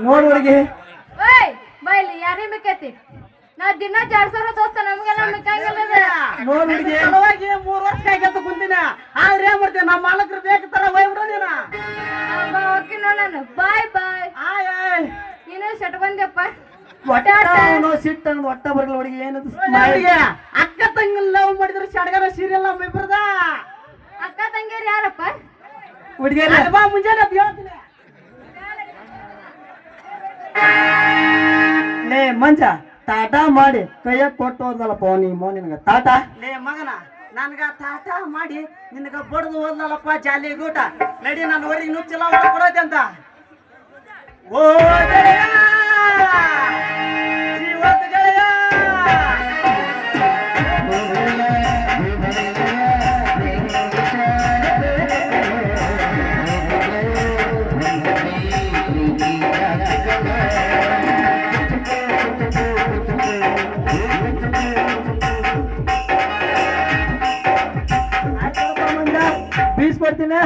ನೋಡ್ ಹುಡುಗಿ ಓಯ್ ಬೈಲಿ ಯಾರೇ ಮಿಕ್ಕೈತಿ ನಾ ದಿನ ಜಾಡ್ಸೋರ ದೋಸ್ತ ನಮ್ಗೆಲ್ಲ ಮಿಕ್ಕಂಗಿಲ್ಲ ನೋಡ್ ಹುಡುಗಿ ಸಲುವಾಗಿ 3 ವರ್ಷ ಆಗತ್ತ ಕುಂತಿನ ಆದ್ರೆ ಏನ್ ಮಾಡ್ತೀನಿ ನಮ್ಮ ಮಾಲಕರು ಬೇಕಂತಾರ ಹೋಗ್ಬಿಡೋದಿನ ಓಕೆ ನೋಡೋಣ ಬಾಯ್ ಬಾಯ್ ಆಯ್ ನೀನು ಸೆಟ್ ಬಂದ್ಯಪ್ಪ ಒಟ್ಟ ಸಿಟ್ಟಂಗ್ ಒಟ್ಟ ಬರಲ್ಲ ಹುಡುಗಿ ಏನದು ಅಕ್ಕ ತಂಗಿ ಲವ್ ಮಾಡಿದ್ರೆ ಸಡಗರ ಸೀರಿಯಲ್ ನಮ್ಮ ಇಬ್ಬರದ ಅಕ್ಕ ತಂಗಿಯರು ಯಾರಪ್ಪ ಹುಡುಗಿ ಬಾ ಮುಂಜಾನೆ ಅಂತ ಹೇಳ್ತೀನಿ ಲೇ ಮಂಚ ಟಾಟಾ ಮಾಡಿ ಕೈಯ ಕೊಟ್ಟು ಹೋದ್ಲಲ್ಲಪ್ಪ ನಿನಗ ಟಾಟಾ ಲೇ ಮಗನ ನನ್ಗ ಟಾಟಾ ಮಾಡಿ ನಿನಗ ಬಡ್ದು ಹೋದ್ಲಲ್ಲಪ್ಪ ಜಾಲಿ ಗೂಟ ನಡಿ ನಾನು ಹೊರಗೆ ನುಚ್ಚಿಲ್ಲ ಕೊಡೋದೆ ಅಂತ ಓ ಗೆಳೆಯ ಜೀವದ ಗೆಳೆಯ ಬೀಸ್ಕೊಡ್ತೀನಿ